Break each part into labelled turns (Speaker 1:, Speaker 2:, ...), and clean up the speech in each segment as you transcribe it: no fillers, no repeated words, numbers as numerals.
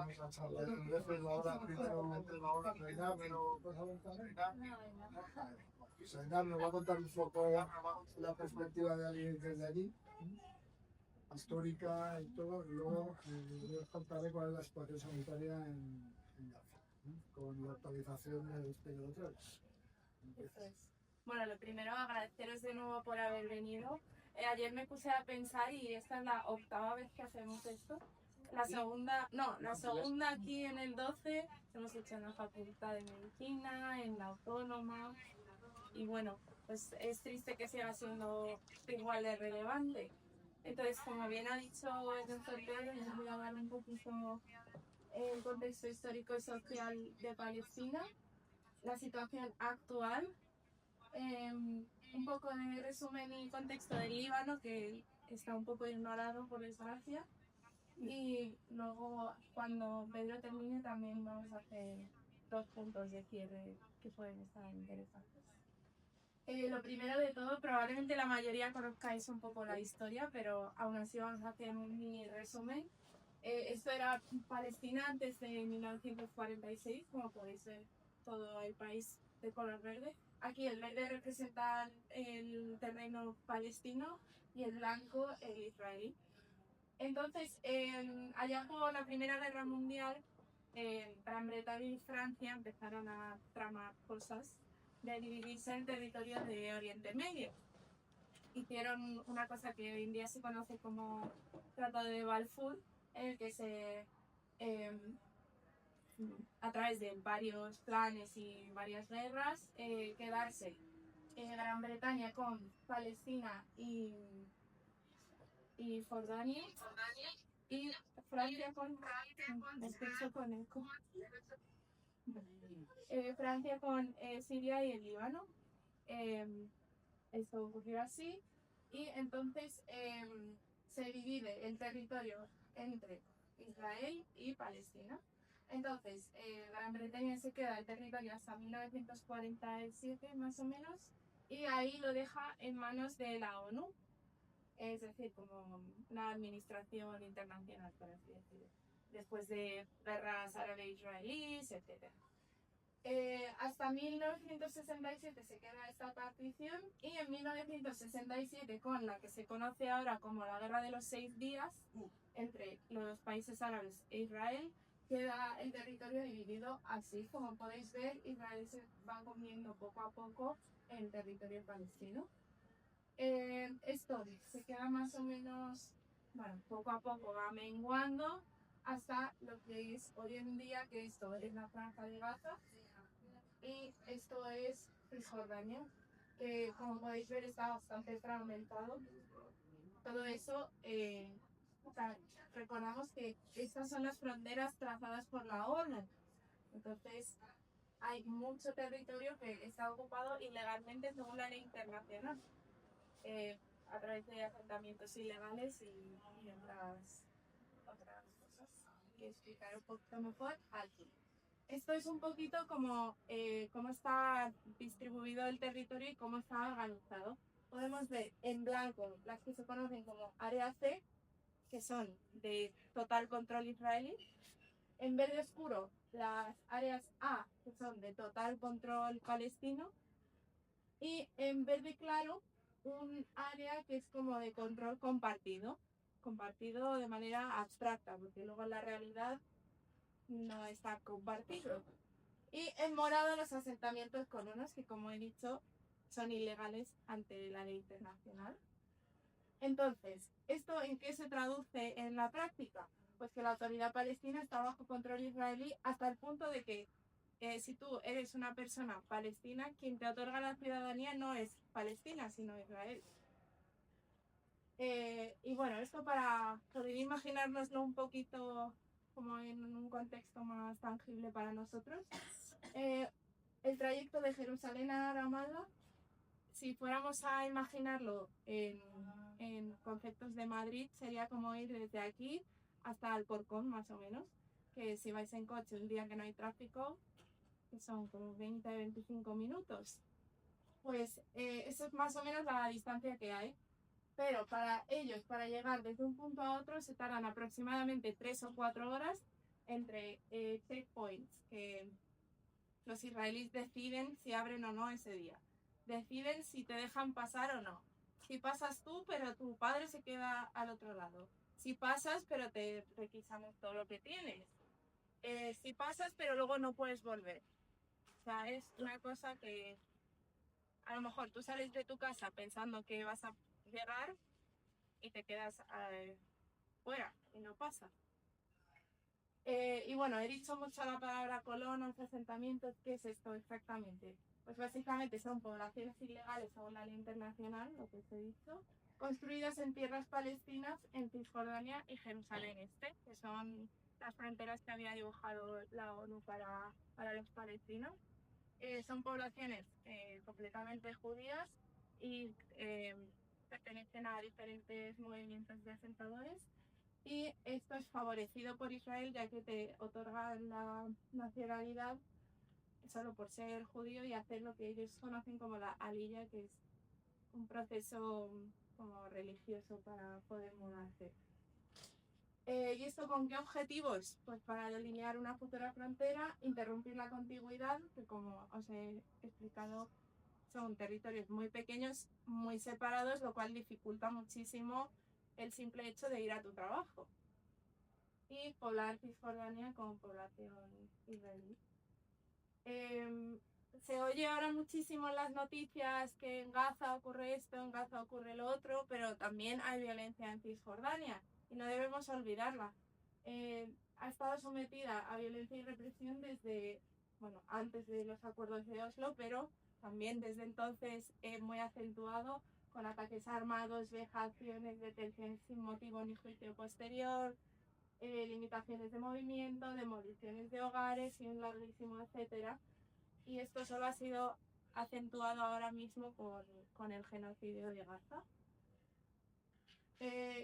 Speaker 1: vamos a charlar veces la hora primero la hora Reina, pero pues a ver, Reina me va a contar un poco la perspectiva de alguien desde allí, histórica y todo, y luego les contaré cuál es la situación sanitaria en Gaza, con la actualización del Espello de Trevas.
Speaker 2: Eso es. Bueno, lo primero, agradeceros de nuevo por haber venido. Ayer me puse a pensar y esta es la octava vez que hacemos esto. La segunda aquí en el 12, hemos hecho en la Facultad de Medicina, en la Autónoma. Y bueno, pues es triste que siga siendo igual de relevante. Entonces, como bien ha dicho el doctor Pedro, les voy a dar un poquito el contexto histórico y social de Palestina, la situación actual, un poco de resumen y contexto del Líbano, que está un poco ignorado por desgracia. Y luego, cuando Pedro termine, también vamos a hacer 2 puntos de cierre que pueden estar interesantes. Lo primero de todo, probablemente la mayoría conozcáis un poco la historia, pero aún así vamos a hacer un mini resumen. Esto era Palestina antes de 1946, como podéis ver, todo el país de color verde. Aquí el verde representa el terreno palestino y el blanco el israelí. Entonces, allá por la Primera Guerra Mundial, Gran Bretaña y Francia empezaron a tramar cosas de dividirse en territorios de Oriente Medio. Hicieron una cosa que hoy en día se conoce como Tratado de Balfour, en el que a través de varios planes y varias guerras, quedarse Gran Bretaña con Palestina y Jordania, y Francia con eco. Francia con Siria y el Líbano. Esto ocurrió así. Y entonces se divide el territorio entre Israel y Palestina. Entonces, Gran Bretaña se queda el territorio hasta 1947 más o menos, y ahí lo deja en manos de la ONU, es decir, como una administración internacional, por así decirlo, después de guerras árabe-israelíes, etc. Hasta 1967 se queda esta partición, y en 1967, con la que se conoce ahora como la Guerra de los 6 días entre los países árabes e Israel, queda el territorio dividido así. Como podéis ver, Israel se va comiendo poco a poco el territorio palestino. Esto se queda más o menos, bueno, poco a poco va menguando hasta lo que es hoy en día, que esto es la Franja de Gaza y esto es Cisjordania, que como podéis ver está bastante fragmentado. Todo eso, o sea, recordamos que estas son las fronteras trazadas por la ONU. Entonces, hay mucho territorio que está ocupado ilegalmente según la ley internacional, a través de asentamientos ilegales y otras cosas que explicaré un poquito mejor aquí. Esto es un poquito como cómo está distribuido el territorio y cómo está organizado. Podemos ver en blanco las que se conocen como área C, que son de total control israelí. En verde oscuro, las áreas A, que son de total control palestino. Y en verde claro, un área que es como de control compartido de manera abstracta, porque luego en la realidad no está compartido. Y en morado los asentamientos colonos, que como he dicho son ilegales ante la ley internacional. Entonces, ¿esto en qué se traduce en la práctica? Pues que la autoridad palestina está bajo control israelí, hasta el punto de que si tú eres una persona palestina, quien te otorga la ciudadanía no es Palestina, sino Israel. Y bueno, esto para poder imaginárnoslo un poquito como en un contexto más tangible para nosotros. El trayecto de Jerusalén a Ramallah, si fuéramos a imaginarlo en conceptos de Madrid, sería como ir desde aquí hasta Alcorcón, más o menos, que si vais en coche un día que no hay tráfico, que son como 20-25 minutos. Pues eso es más o menos la distancia que hay. Pero para ellos, para llegar desde un punto a otro, se tardan aproximadamente 3 o 4 horas entre checkpoints que los israelíes deciden si abren o no ese día. Deciden si te dejan pasar o no. Si pasas tú, pero tu padre se queda al otro lado. Si pasas, pero te requisamos todo lo que tienes. Si pasas, pero luego no puedes volver. O sea, es una cosa que a lo mejor tú sales de tu casa pensando que vas a llegar y te quedas fuera y no pasa. Y bueno, he dicho mucho la palabra colonos, asentamientos. ¿Qué es esto exactamente? Pues básicamente son poblaciones ilegales según la ley internacional, lo que os he dicho, construidas en tierras palestinas en Cisjordania y Jerusalén Este, que son las fronteras que había dibujado la ONU para los palestinos. Son poblaciones completamente judías y pertenecen a diferentes movimientos de asentadores. Y esto es favorecido por Israel, ya que te otorgan la nacionalidad solo por ser judío y hacer lo que ellos conocen como la aliyah, que es un proceso como religioso para poder mudarse. ¿Y esto con qué objetivos? Pues para delinear una futura frontera, interrumpir la contigüidad, que como os he explicado son territorios muy pequeños, muy separados, lo cual dificulta muchísimo el simple hecho de ir a tu trabajo. Y poblar Cisjordania con población israelí. Se oye ahora muchísimo en las noticias que en Gaza ocurre esto, en Gaza ocurre lo otro, pero también hay violencia en Cisjordania y no debemos olvidarla. Ha estado sometida a violencia y represión desde, bueno, antes de los acuerdos de Oslo, pero también desde entonces muy acentuado con ataques armados, vejaciones, detenciones sin motivo ni juicio posterior, limitaciones de movimiento, demoliciones de hogares y un larguísimo etcétera. Y esto solo ha sido acentuado ahora mismo con el genocidio de Gaza.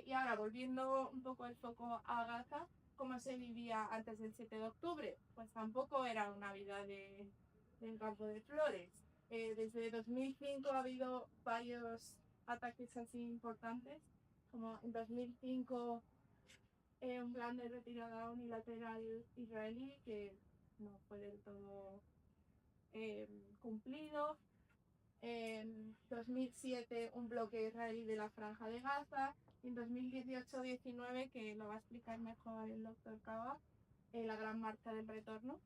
Speaker 2: Y ahora, volviendo un poco el foco a Gaza, ¿cómo se vivía antes del 7 de octubre? Pues tampoco era una vida de un campo de flores. Desde 2005 ha habido varios ataques así importantes, como en 2005 un plan de retirada unilateral israelí que no fue del todo cumplido. En 2007 un bloque israelí de la Franja de Gaza. Y en 2018-19, que lo va a explicar mejor el doctor Kaba, la Gran Marcha del Retorno.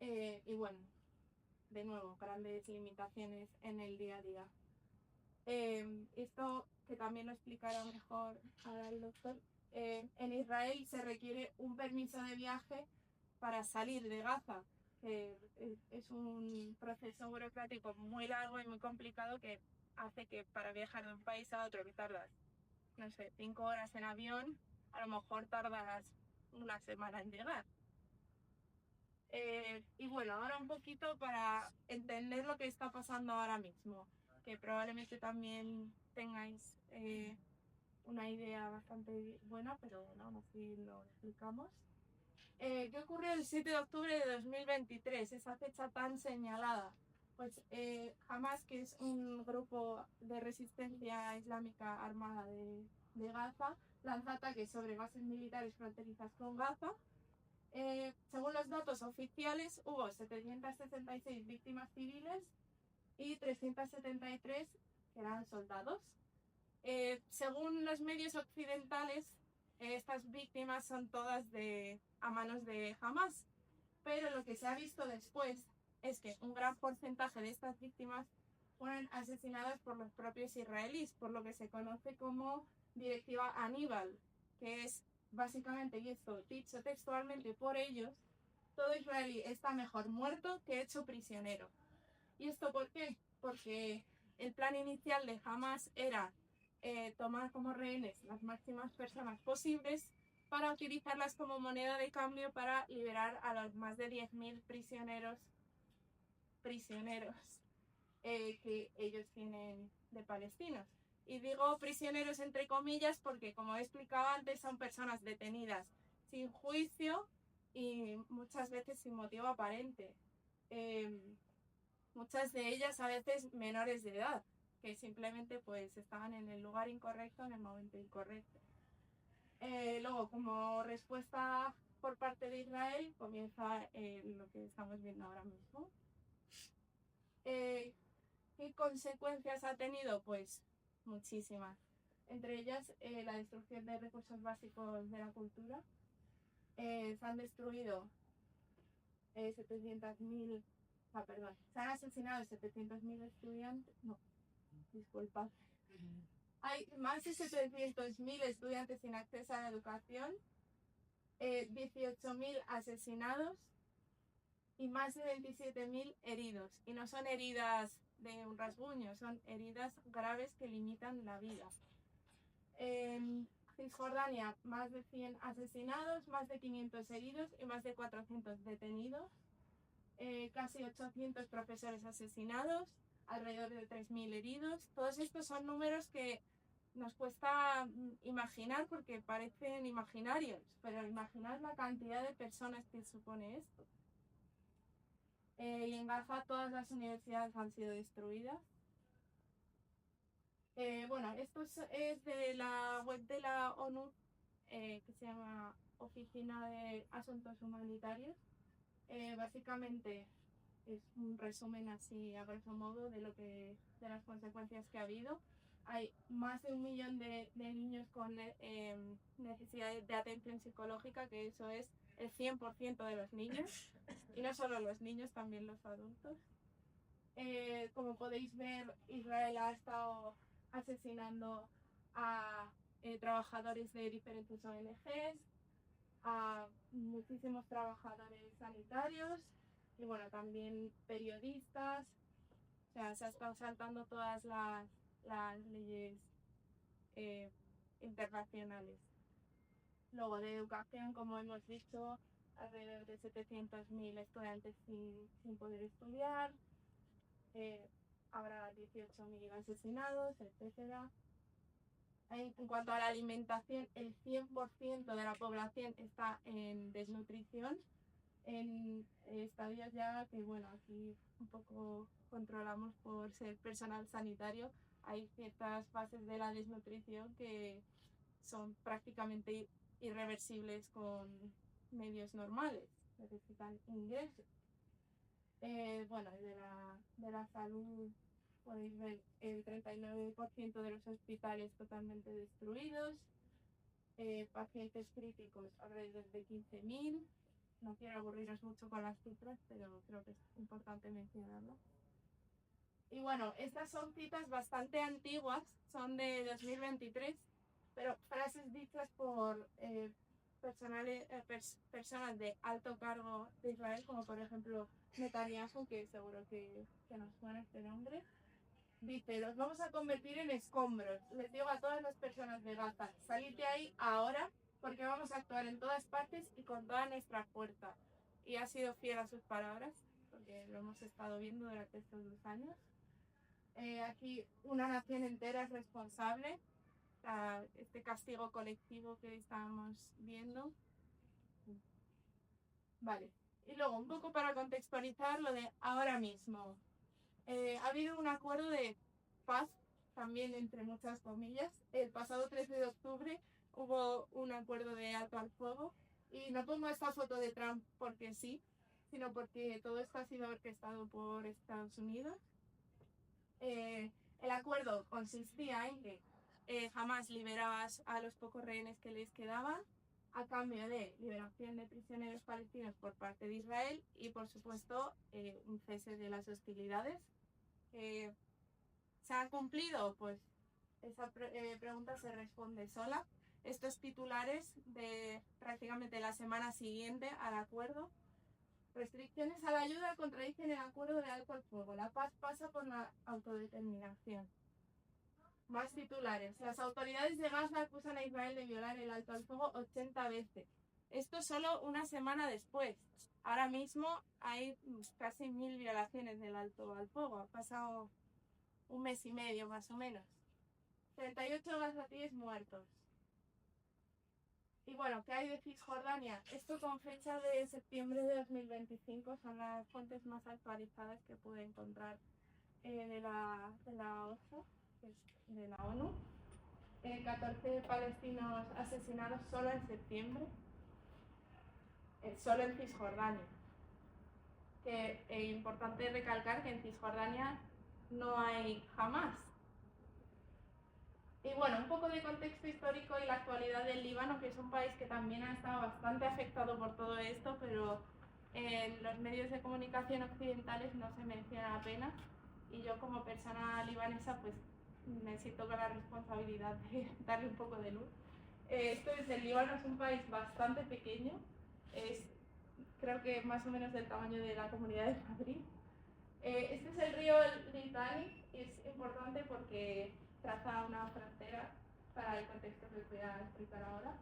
Speaker 2: Y bueno, de nuevo, grandes limitaciones en el día a día. Esto que también lo explicará mejor ahora el doctor. En Israel se requiere un permiso de viaje para salir de Gaza. Es un proceso burocrático muy largo y muy complicado que hace que para viajar de un país a otro que tardas, no sé, 5 horas en avión, a lo mejor tardas una semana en llegar. Y bueno, ahora un poquito para entender lo que está pasando ahora mismo, que probablemente también tengáis una idea bastante buena, pero bueno, aún así lo explicamos. ¿Qué ocurrió el 7 de octubre de 2023, esa fecha tan señalada? Pues Hamas, que es un grupo de resistencia islámica armada de Gaza, lanza ataques sobre bases militares fronterizas con Gaza. Según los datos oficiales, hubo 766 víctimas civiles y 373 que eran soldados. Según los medios occidentales, estas víctimas son todas a manos de Hamas, pero lo que se ha visto después es que un gran porcentaje de estas víctimas fueron asesinadas por los propios israelíes, por lo que se conoce como Directiva Aníbal, que es básicamente, y esto dicho textualmente por ellos, todo israelí está mejor muerto que hecho prisionero. ¿Y esto por qué? Porque el plan inicial de Hamas era tomar como rehenes las máximas personas posibles para utilizarlas como moneda de cambio para liberar a los más de 10.000 prisioneros que ellos tienen de palestinos. Y digo prisioneros entre comillas porque, como he explicado antes, son personas detenidas sin juicio y muchas veces sin motivo aparente. Muchas de ellas a veces menores de edad, que simplemente pues estaban en el lugar incorrecto en el momento incorrecto. Luego, como respuesta por parte parte de Israel comienza lo que estamos viendo ahora mismo. ¿Qué consecuencias ha tenido? Pues muchísimas. Entre ellas, la destrucción de recursos básicos de la cultura. Se han destruido 700.000, se han asesinado 700.000 estudiantes, no, disculpa. Hay más de 700.000 estudiantes sin acceso a la educación, 18.000 asesinados y más de 27.000 heridos. Y no son heridas de un rasguño, son heridas graves que limitan la vida. En Cisjordania, más de 100 asesinados, más de 500 heridos y más de 400 detenidos. Casi 800 profesores asesinados, alrededor de 3.000 heridos. Todos estos son números que nos cuesta imaginar porque parecen imaginarios, pero imaginar la cantidad de personas que supone esto. Y en Gaza todas las universidades han sido destruidas. Bueno, esto es de la web de la ONU, que se llama Oficina de Asuntos Humanitarios. Básicamente es un resumen así a grosso modo de las consecuencias que ha habido. Hay más de 1 millón de niños con necesidades de atención psicológica, que eso es el 100% de los niños, y no solo los niños, también los adultos. Como podéis ver, Israel ha estado asesinando a trabajadores de diferentes ONGs, a muchísimos trabajadores sanitarios y bueno, también periodistas. O sea, se ha estado saltando todas las leyes internacionales. Luego de educación, como hemos dicho, alrededor de 700.000 estudiantes sin poder estudiar, habrá 18.000 asesinados, etc. En cuanto a la alimentación, el 100% de la población está en desnutrición, en estadios ya que, bueno, aquí un poco controlamos por ser personal sanitario. Hay ciertas fases de la desnutrición que son prácticamente irreversibles con medios normales, necesitan ingresos. Bueno, de la salud podéis ver el 39% de los hospitales totalmente destruidos, pacientes críticos alrededor de 15.000. No quiero aburriros mucho con las cifras, pero creo que es importante mencionarlo. Y bueno, estas son citas bastante antiguas, son de 2023, pero frases dichas por personas de alto cargo de Israel, como por ejemplo Netanyahu, que seguro que nos suena este nombre. Dice: los vamos a convertir en escombros. Les digo a todas las personas de Gaza, salid de ahí ahora, porque vamos a actuar en todas partes y con toda nuestra fuerza. Y ha sido fiel a sus palabras, porque lo hemos estado viendo durante estos 2 años. Aquí una nación entera es responsable, este castigo colectivo que estábamos viendo. Vale, y luego un poco para contextualizar lo de ahora mismo. Ha habido un acuerdo de paz, también entre muchas comillas. El pasado 13 de octubre hubo un acuerdo de alto al fuego, y no pongo esta foto de Trump porque sí, sino porque todo esto ha sido orquestado por Estados Unidos. El acuerdo consistía en que Hamás liberaba a los pocos rehenes que les quedaban, a cambio de liberación de prisioneros palestinos por parte de Israel y, por supuesto, un cese de las hostilidades. ¿Se ha cumplido? Pues esa pregunta se responde sola. Estos titulares de prácticamente la semana siguiente al acuerdo: restricciones a la ayuda contradicen el acuerdo de alto al fuego. La paz pasa por la autodeterminación. Más titulares: las autoridades de Gaza acusan a Israel de violar el alto al fuego 80 veces. Esto solo una semana después. Ahora mismo hay casi 1.000 violaciones del alto al fuego. Ha pasado 1 mes y medio más o menos. 38 gazatíes muertos. Y bueno, ¿qué hay de Cisjordania? Esto con fecha de septiembre de 2025 son las fuentes más actualizadas que pude encontrar de la OSA, que es de la ONU. 14 palestinos asesinados solo en septiembre. solo en Cisjordania. Que es importante recalcar que en Cisjordania no hay Hamás. Y bueno, un poco de contexto histórico y la actualidad del Líbano, que es un país que también ha estado bastante afectado por todo esto, pero en los medios de comunicación occidentales no se menciona apenas. Y yo como persona libanesa pues me siento con la responsabilidad de darle un poco de luz. Esto es, el Líbano es un país bastante pequeño, creo que más o menos del tamaño de la Comunidad de Madrid. Este es el río Litani y es importante porque traza una frontera para el contexto que os voy a explicar ahora.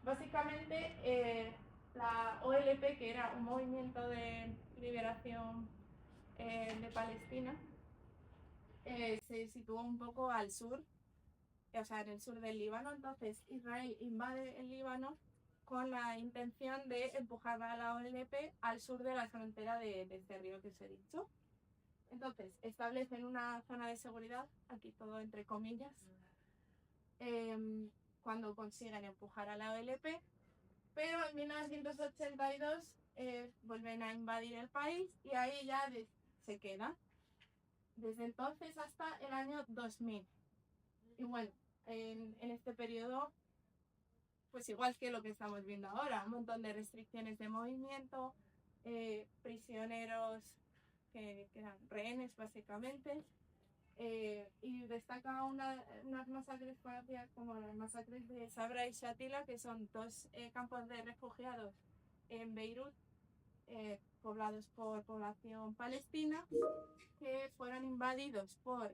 Speaker 2: Básicamente, la OLP, que era un movimiento de liberación de Palestina, se situó un poco al sur, o sea, en el sur del Líbano. Entonces Israel invade el Líbano con la intención de empujar a la OLP al sur de la frontera de este río que os he dicho. Entonces establecen una zona de seguridad, aquí todo entre comillas, cuando consiguen empujar a la OLP, pero en 1982 vuelven a invadir el país y ahí ya se queda. Desde entonces hasta el año 2000. Y bueno, en este periodo, pues igual que lo que estamos viendo ahora, un montón de restricciones de movimiento, prisioneros que eran rehenes básicamente, y destaca unas masacres conocidas como las masacres de Sabra y Shatila, que son dos campos de refugiados en Beirut, poblados por población palestina, que fueron invadidos por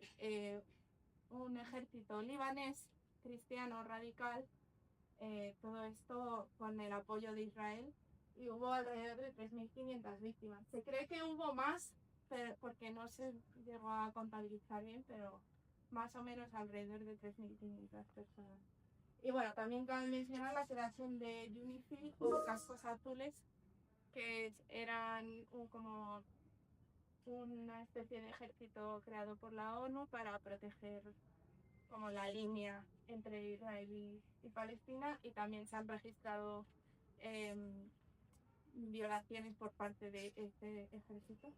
Speaker 2: un ejército libanés cristiano radical, todo esto con el apoyo de Israel, y hubo alrededor de 3.500 víctimas. Se cree que hubo más, pero porque no se llegó a contabilizar bien, pero más o menos alrededor de 3.500 personas. Y bueno, también cabe mencionar la creación de UNIFIL o cascos azules, que eran como una especie de ejército creado por la ONU para proteger como la línea entre Israel y Palestina, y también se han registrado violaciones por parte de este ejército.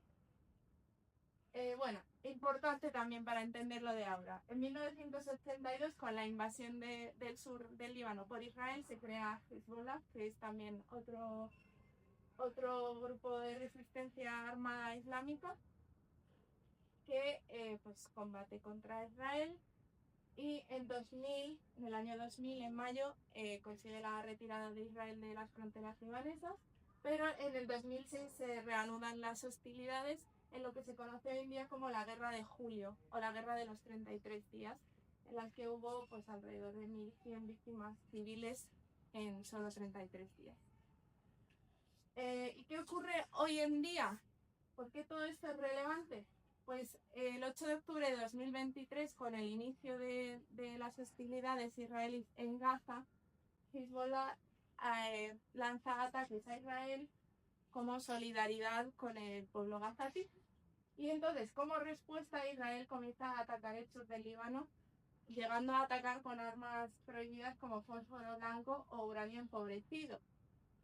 Speaker 2: Bueno, importante también para entender lo de ahora. En 1982, con la invasión del sur del Líbano por Israel, se crea Hezbollah, que es también otro grupo de resistencia armada islámica que pues combate contra Israel. Y en el año 2000, en mayo, consigue la retirada de Israel de las fronteras libanesas, pero en el 2006 se reanudan las hostilidades en lo que se conoce hoy en día como la Guerra de Julio o la Guerra de los 33 días, en las que hubo pues alrededor de 1.100 víctimas civiles en solo 33 días. ¿Y qué ocurre hoy en día? ¿Por qué todo esto es relevante? Pues el 8 de octubre de 2023, con el inicio de las hostilidades israelíes en Gaza, Hezbollah lanza ataques a Israel como solidaridad con el pueblo gazatí. Y entonces, como respuesta, Israel comienza a atacar el sur del Líbano, llegando a atacar con armas prohibidas como fósforo blanco o uranio empobrecido,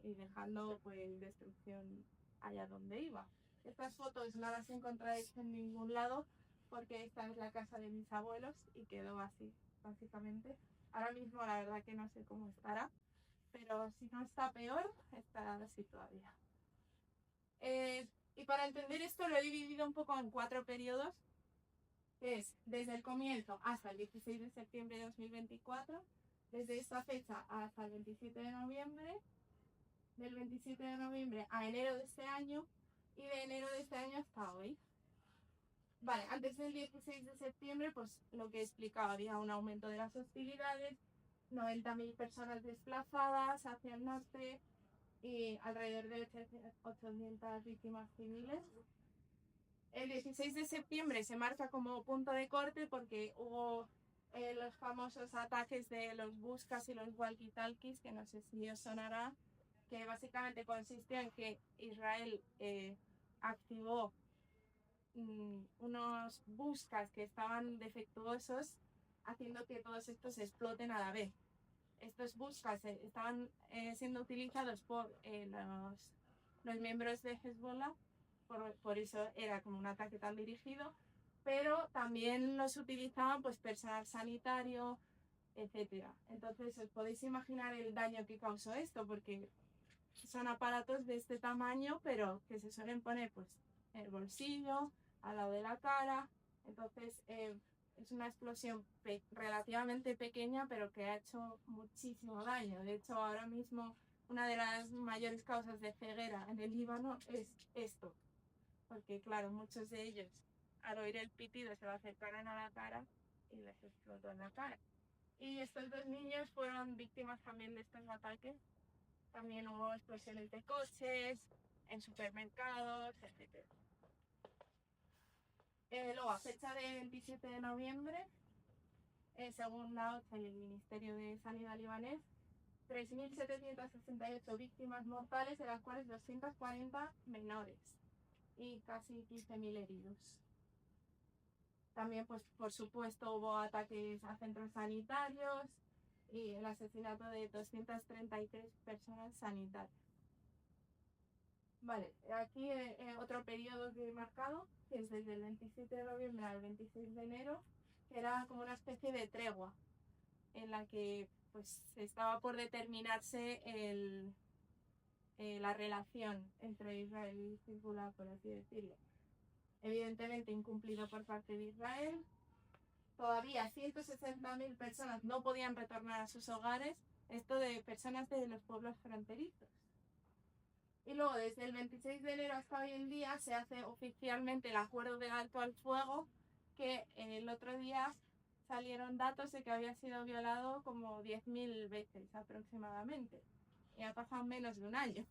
Speaker 2: y dejando pues destrucción allá donde iba. Estas fotos no las encontráis en ningún lado porque esta es la casa de mis abuelos y quedó así, básicamente. Ahora mismo la verdad que no sé cómo estará, pero si no está peor, estará así todavía. Y para entender esto lo he dividido un poco en 4 periodos, que es desde el comienzo hasta el 16 de septiembre de 2024, desde esta fecha hasta el 27 de noviembre, del 27 de noviembre a enero de este año y de enero de este año hasta hoy. Vale, antes del 16 de septiembre, pues lo que he explicado, había un aumento de las hostilidades, 90.000 personas desplazadas hacia el norte y alrededor de 800 víctimas civiles. El 16 de septiembre se marca como punto de corte porque hubo los famosos ataques de los buscas y los walkie-talkies, que no sé si os sonará, que básicamente consistió en que Israel activó unos buscas que estaban defectuosos, haciendo que todos estos exploten a la vez. Estos buscas estaban siendo utilizados por los los miembros de Hezbollah, por eso era como un ataque tan dirigido, pero también los utilizaban pues personal sanitario, etcétera. Entonces os podéis imaginar el daño que causó esto, porque son aparatos de este tamaño, pero que se suelen poner pues en el bolsillo, al lado de la cara. Entonces es una explosión relativamente pequeña, pero que ha hecho muchísimo daño. De hecho, ahora mismo una de las mayores causas de ceguera en el Líbano es esto, porque claro, muchos de ellos al oír el pitido se lo acercaron a la cara y les explotó en la cara. Y estos dos niños fueron víctimas también de estos ataques. También hubo explosiones de coches, en supermercados, etc. Luego, a fecha de 27 de noviembre, según la OCHA y el Ministerio de Sanidad libanés, 3.768 víctimas mortales, de las cuales 240 menores y casi 15.000 heridos. También, pues, por supuesto, hubo ataques a centros sanitarios y el asesinato de 233 personas sanitarias. Vale, aquí otro periodo que he marcado, que es desde el 27 de noviembre al 26 de enero, que era como una especie de tregua en la que pues estaba por determinarse la relación entre Israel y Hezbollah, por así decirlo. Evidentemente incumplido por parte de Israel. Todavía 160.000 personas no podían retornar a sus hogares, esto de personas de los pueblos fronterizos. Y luego, desde el 26 de enero hasta hoy en día, se hace oficialmente el acuerdo de alto al fuego, que el otro día salieron datos de que había sido violado como 10.000 veces aproximadamente. Y ha pasado menos de un año.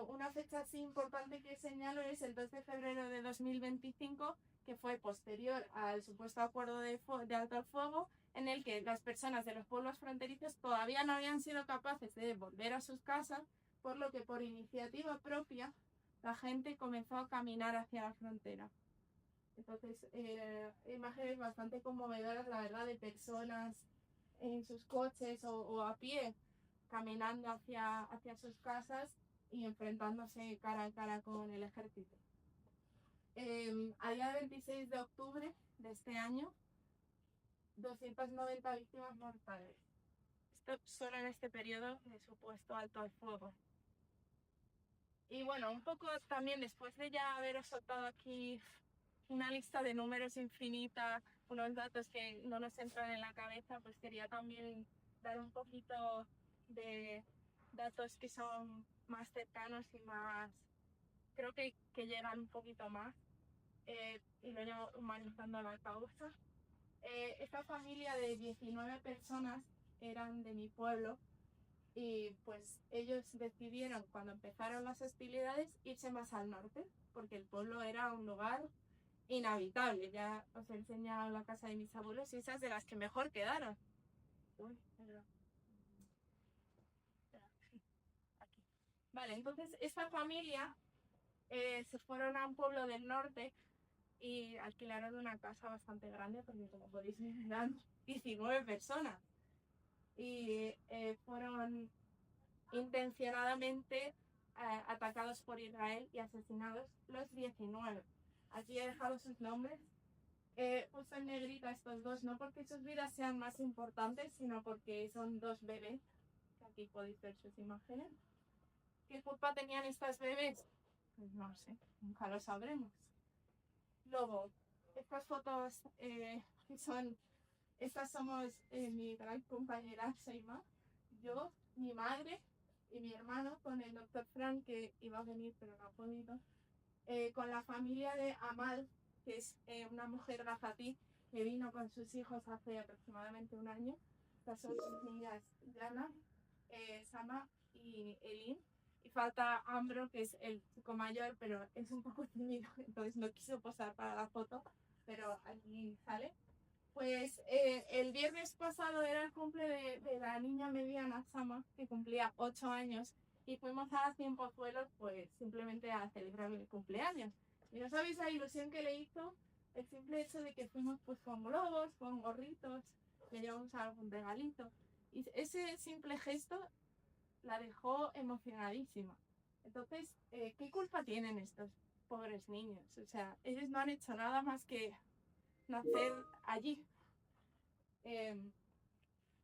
Speaker 2: Una fecha así importante que señalo es el 2 de febrero de 2025, que fue posterior al supuesto acuerdo de alto al fuego, en el que las personas de los pueblos fronterizos todavía no habían sido capaces de volver a sus casas, por lo que por iniciativa propia la gente comenzó a caminar hacia la frontera. Entonces, imágenes bastante conmovedoras, la verdad, de personas en sus coches o a pie, caminando hacia sus casas y enfrentándose cara a cara con el ejército. A día 26 de octubre de este año, 290 víctimas mortales. Esto solo en este periodo de supuesto alto al fuego. Y bueno, un poco también después de ya haberos soltado aquí una lista de números infinita, unos datos que no nos entran en la cabeza, pues quería también dar un poquito de datos que son más cercanos y más, creo que llegan un poquito más y lo llevo humanizando la causa. Esta familia de 19 personas eran de mi pueblo y pues ellos decidieron cuando empezaron las hostilidades irse más al norte porque el pueblo era un lugar inhabitable. Ya os he enseñado la casa de mis abuelos y esas de las que mejor quedaron. Uy, aquí. Vale, entonces esta familia se fueron a un pueblo del norte y alquilaron una casa bastante grande porque como podéis ver eran 19 personas y fueron intencionadamente atacados por Israel y asesinados los 19. Aquí he dejado sus nombres. Puso en negrita estos dos, no porque sus vidas sean más importantes, sino porque son dos bebés. Aquí podéis ver sus imágenes. ¿Qué culpa tenían estas bebés? Pues no sé, nunca lo sabremos. Luego, estas fotos estas somos mi gran compañera Seima, yo, mi madre y mi hermano con el doctor Frank, que iba a venir pero no ha podido, con la familia de Amal, que es una mujer gazatí que vino con sus hijos hace aproximadamente un año. Estas son sus niñas Yana, Sama y Elin. Y falta Ambro, que es el chico mayor, pero es un poco tímido, entonces no quiso posar para la foto, pero aquí sale. Pues el viernes pasado era el cumple de la niña mediana, Sama, que cumplía 8 años, y fuimos a Cienpozuelos pues simplemente a celebrar el cumpleaños. Y no sabéis la ilusión que le hizo el simple hecho de que fuimos pues con globos, con gorritos, le llevamos algún regalito. Y ese simple gesto la dejó emocionadísima. Entonces, ¿qué culpa tienen estos pobres niños? O sea, ellos no han hecho nada más que nacer allí.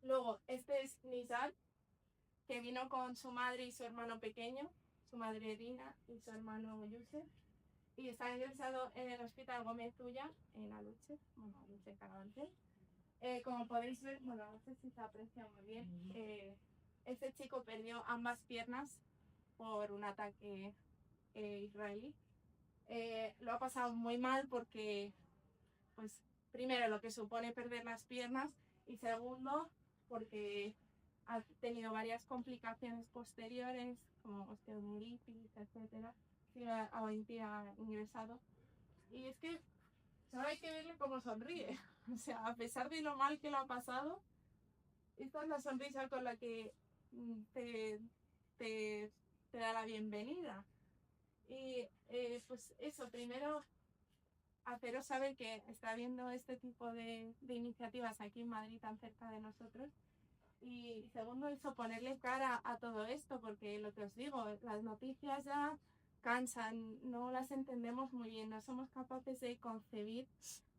Speaker 2: Luego, este es Nizar, que vino con su madre y su hermano pequeño, su madre Dina y su hermano Yusef, y está ingresado en el hospital Gómez Ulla, en Aluche, bueno, Aluche, Carabanchel. Como podéis ver, bueno, no sé si se aprecia muy bien, este chico perdió ambas piernas por un ataque israelí. Lo ha pasado muy mal porque, pues, primero lo que supone perder las piernas y segundo, porque ha tenido varias complicaciones posteriores, como osteomielitis, etcétera, y hoy día ha ingresado. Y es que solo hay que verle cómo sonríe. O sea, a pesar de lo mal que lo ha pasado, esta es la sonrisa con la que te, te, te da la bienvenida. Y pues eso, primero haceros saber que está habiendo este tipo de iniciativas aquí en Madrid, tan cerca de nosotros. Y segundo, eso, ponerle cara a todo esto, porque lo que os digo, las noticias ya cansan, no las entendemos muy bien, no somos capaces de concebir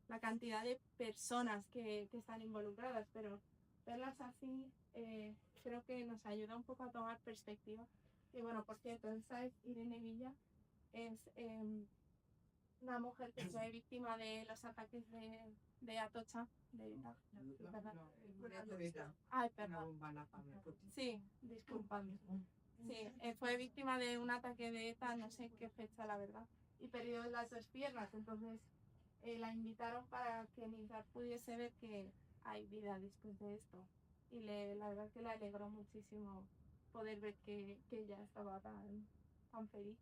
Speaker 2: la cantidad de personas que están involucradas, pero verlas así creo que nos ayuda un poco a tomar perspectiva. Y bueno, por cierto, esta es Irene Villa, es una mujer que fue víctima de los ataques de Atocha, de ETA. Ay, perdón. Sí, disculpadme. Sí, fue víctima de un ataque de ETA, no sé qué fecha, la verdad, y perdió las dos piernas. Entonces la invitaron para que Nizar pudiese ver que hay vida después de esto. Y la verdad que le alegró muchísimo poder ver que ella estaba tan feliz.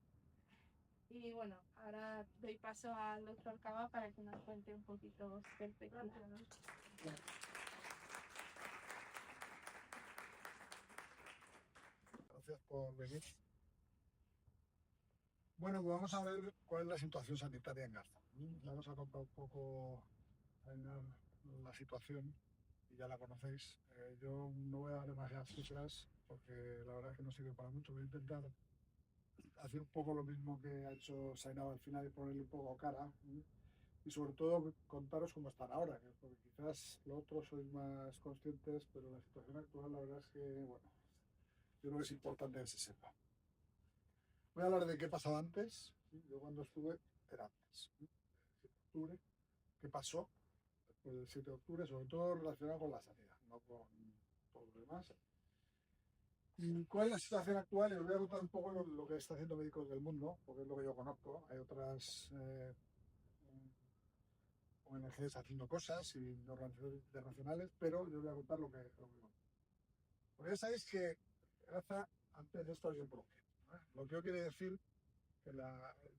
Speaker 2: Y bueno, ahora doy paso al doctor Cava para que nos cuente un poquito su perspectiva.
Speaker 1: Gracias por venir. Bueno, pues vamos a ver cuál es la situación sanitaria en Gaza. Vamos a contar un poco la situación y ya la conocéis. Yo no voy a dar demasiadas cifras porque la verdad es que no sirve para mucho. Voy a intentar hacer un poco lo mismo que ha hecho Zainab al final y ponerle un poco cara. Y sobre todo contaros cómo están ahora, porque quizás los otros sois más conscientes, pero la situación actual la verdad es que, bueno, yo creo que es importante que se sepa. Voy a hablar de qué pasaba antes. ¿Sí? Yo cuando estuve era antes. ¿Sí? 7 de octubre. ¿Qué pasó después del 7 de octubre? Sobre todo relacionado con la sanidad, no con todo lo demás. ¿Y cuál es la situación actual? Y os voy a contar un poco lo que está haciendo Médicos del Mundo, porque es lo que yo conozco. Hay otras ONGs haciendo cosas y organizaciones internacionales, pero yo voy a contar lo que conozco. Porque ya sabéis que Gaza antes de esto había un bloque. Lo que quiere decir que el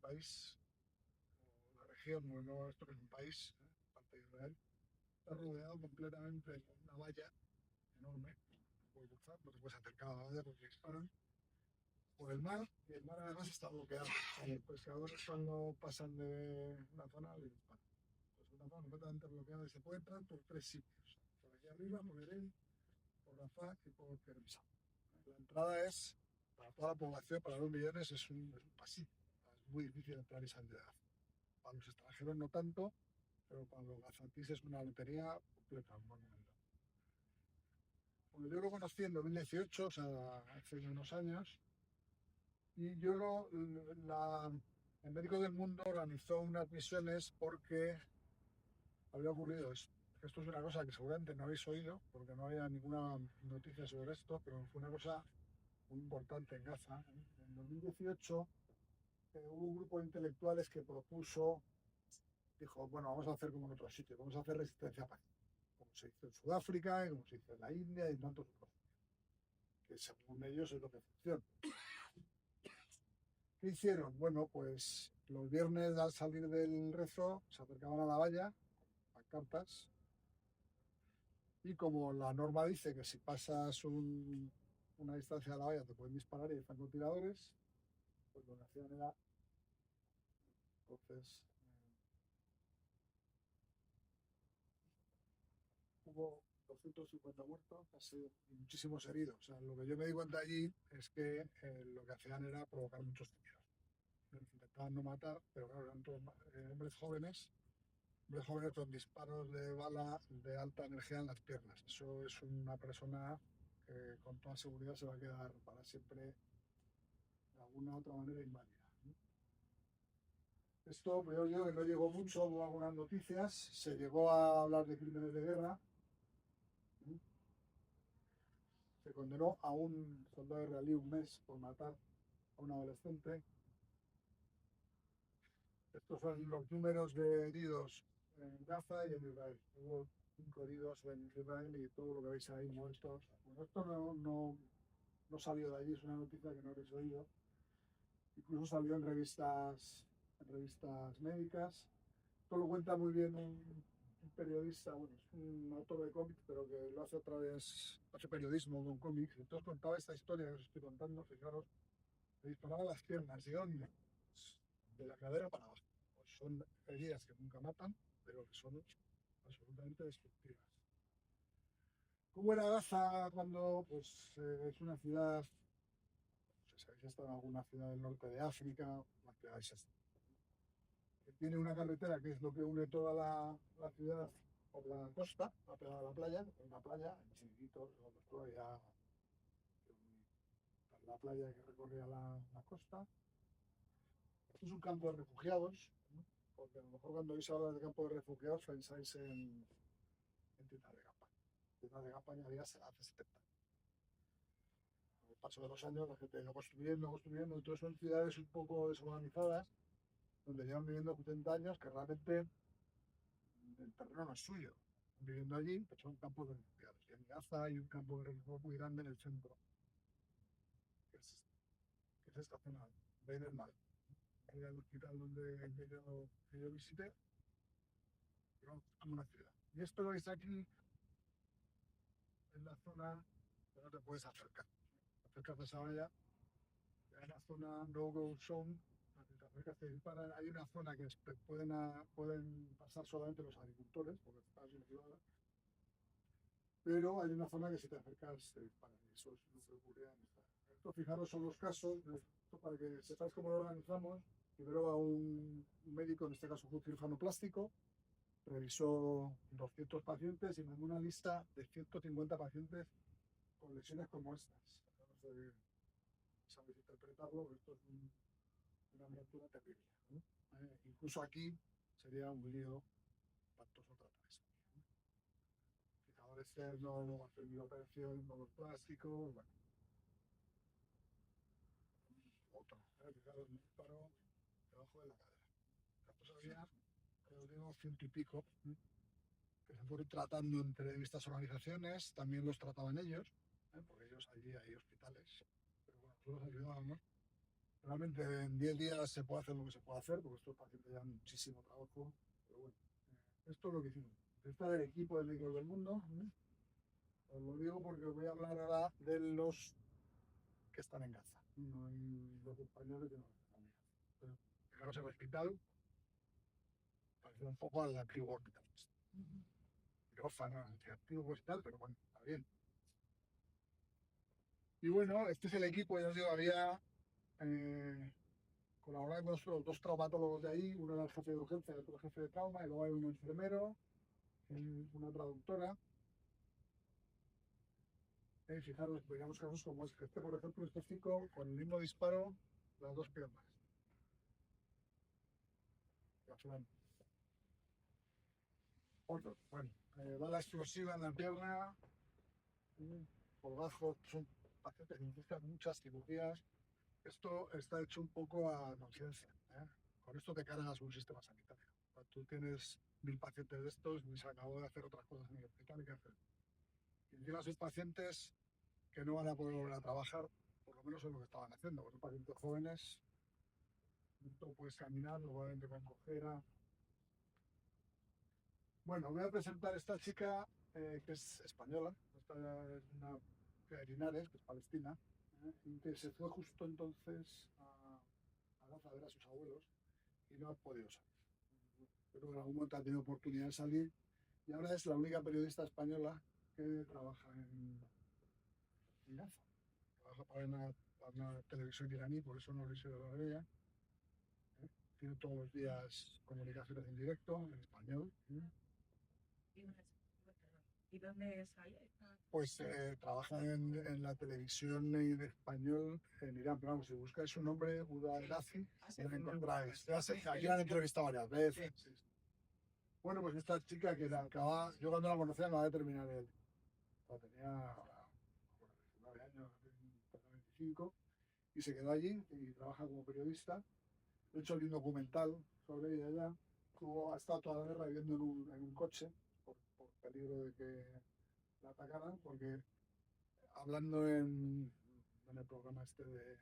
Speaker 1: país, o la región, no esto que es un país, parte de Israel, está rodeado completamente por una valla enorme. No puedes cruzar, no te puedes acercar a la valla porque disparan por el mar, y el mar además está bloqueado. Los pescadores cuando pasan de una zona le disparan. Pues una zona completamente bloqueada y se puede entrar por 3 sitios. Por aquí arriba, por Erel, por Rafah y por Kerem. La entrada es, para toda la población, para 2 millones, es un pasillo. Es muy difícil entrar y salir de Gaza. Para los extranjeros no tanto, pero para los gazatíes es una lotería completa, un monumento. Bueno, yo lo conocí en 2018, o sea, hace unos años, y el Médico del Mundo organizó unas misiones porque había ocurrido esto. Esto es una cosa que seguramente no habéis oído, porque no había ninguna noticia sobre esto, pero fue una cosa muy importante en Gaza. En 2018 hubo un grupo de intelectuales que dijo, bueno, vamos a hacer como en otros sitios, vamos a hacer resistencia pacífica, como se hizo en Sudáfrica, y como se hizo en la India y en tantos otros, que según ellos es lo que funciona. ¿Qué hicieron? Bueno, pues los viernes al salir del rezo se acercaban a la valla, pancartas, y como la norma dice que si pasas una distancia de la valla te pueden disparar y hay francotiradores, pues lo que hacían era, entonces, hubo 250 muertos, casi muchísimos heridos. O sea, lo que yo me di cuenta allí es que lo que hacían era provocar muchos heridos. Intentaban no matar, pero claro, eran todos hombres jóvenes con disparos de bala de alta energía en las piernas. Eso es una persona que con toda seguridad se va a quedar para siempre de alguna u otra manera inválida. Esto, pues yo digo que no llegó mucho, hubo algunas noticias, se llegó a hablar de crímenes de guerra. Se condenó a un soldado israelí un mes por matar a un adolescente. Estos son los números de heridos en Gaza y en Israel. Hubo 5 heridos en Israel y todo lo que veis ahí muertos. Bueno, esto no salió de allí, es una noticia que no habéis oído. Incluso salió en revistas médicas. Esto lo cuenta muy bien un periodista, bueno, es un autor de cómics, pero que lo hace otra vez, hace periodismo con cómics. Entonces contaba esta historia que os estoy contando, fijaros, le disparaba las piernas. ¿De dónde? De la cadera para abajo. Pues son heridas que nunca matan, pero que son absolutamente destructivas. ¿Cómo era Gaza cuando es una ciudad, no sé si habéis estado en alguna ciudad del norte de África, una ciudad que tiene una carretera que es lo que une toda la ciudad por la costa, pegada a la playa, una playa, en chiquititos, todavía la playa que recorría la costa. Esto es un campo de refugiados, ¿no? Porque a lo mejor cuando oís hablar de campo de refugiados pensáis en tiendas de campaña. Tiendas de campaña había hace 70 años. Con el paso de los años la gente lo construyendo, entonces son ciudades un poco desorganizadas, donde llevan viviendo 70 años, que realmente el terreno no es suyo. Están viviendo allí, pero son campos de refugiados. Y en Gaza hay un campo de refugiados muy grande en el centro, que es estacional, Bein el Mal. Era el hospital que yo visité, pero como una ciudad. Y esto lo veis aquí, en la zona que no te puedes acercar. Te acercas a esa valla, hay una zona no-go zone, te acercas, te disparan. Hay una zona que pueden pasar solamente los agricultores, porque está vinculada, pero hay una zona que si te acercas te disparan. Y eso es lo que ocurría en esta. Esto, fijaros, son los casos, esto para que sepáis cómo lo organizamos. Primero va un médico, en este caso un cirujano plástico, revisó 200 pacientes y mandó una lista de 150 pacientes con lesiones como estas. No sé, sabéis interpretarlo, pero esto es una miniatura terrible, ¿no? Incluso aquí sería un lío espantoso tratar eso. Fijador externo, luego hacer una operación con los plásticos, bueno. Otro, fijaros, un disparo debajo de la cadera. Después había, os digo, 100 y pico, que se fueron tratando entre estas organizaciones, también los trataban ellos, porque ellos allí hay hospitales, pero bueno, nosotros ayudábamos. Realmente en 10 días se puede hacer lo que se puede hacer, porque estos pacientes llevan muchísimo trabajo, pero bueno, esto es lo que hicimos. Este es el equipo de médicos del mundo. Os lo digo porque os voy a hablar ahora de los que están en Gaza, no en los españoles que no están en Gaza. Pero fijaros el hospital, parece un poco al antiguo hospital. Quirófano, antiguo hospital, pero bueno, está bien. Y bueno, este es el equipo, ya os digo, había colaborado con los dos traumatólogos de ahí, uno era el jefe de urgencia y otro el jefe de trauma, y luego hay un enfermero, una traductora. Fijaros, veamos casos como este, por ejemplo, este chico con el mismo disparo, las dos piernas. Otro, bueno, bala explosiva en la pierna, por bajo, son pacientes que necesitan muchas cirugías. Esto está hecho un poco a conciencia, ¿eh? Con esto te cargas un sistema sanitario. Cuando tú tienes 1000 pacientes de estos y se acabó de hacer otras cosas en el hospital, hay que hacer. Y encima son pacientes que no van a poder volver a trabajar, por lo menos es lo que estaban haciendo, porque son pacientes jóvenes, no puedes caminar, probablemente con cojera. Bueno, voy a presentar a esta chica que es española, esta es una de Linares, que es palestina, y que se fue justo entonces a Gaza a ver a sus abuelos y no ha podido salir. Pero en algún momento ha tenido oportunidad de salir y ahora es la única periodista española que trabaja en Gaza. Trabaja para una televisión iraní, por eso no lo sé hablar de ella. Tiene todos los días comunicaciones en directo, en español.
Speaker 3: ¿Y dónde sale?
Speaker 1: Pues trabaja en la televisión en español en Irán. Pero vamos, si buscáis su nombre, Uda Elazi, y la encontráis. Ya sé, aquí la han entrevistado varias veces. Bueno, pues esta chica que la acaba, yo cuando la conocía acababa de terminar él. Tenía 19 años, 25, y se quedó allí y trabaja como periodista. De hecho, hay un documental sobre ella ya. Ha estado toda la guerra viviendo en un coche por peligro de que la atacaran, porque hablando en el programa este de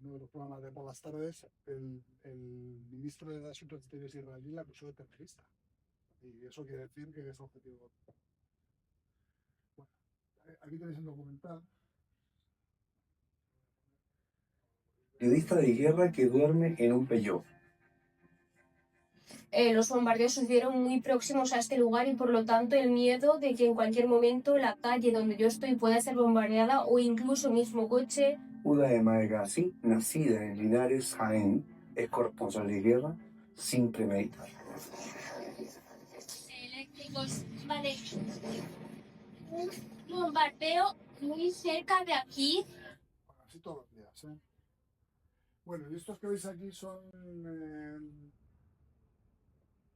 Speaker 1: uno de los programas de por las tardes, el ministro de Asuntos Exteriores israelí la acusó de terrorista. Y eso quiere decir que es objetivo. Bueno, aquí tenéis el documental.
Speaker 4: Periodista de guerra que duerme en un Peugeot.
Speaker 5: Los bombardeos sucedieron muy próximos a este lugar y por lo tanto el miedo de que en cualquier momento la calle donde yo estoy pueda ser bombardeada o incluso mismo coche.
Speaker 4: Uda Emaegazi, nacida en Linares, Jaén, es corresponsal de guerra sin premeditar.
Speaker 5: Eléctricos, vale. Un bombardeo muy cerca de aquí.
Speaker 1: Bueno, así todos los días, ¿eh? Bueno, y estos que veis aquí son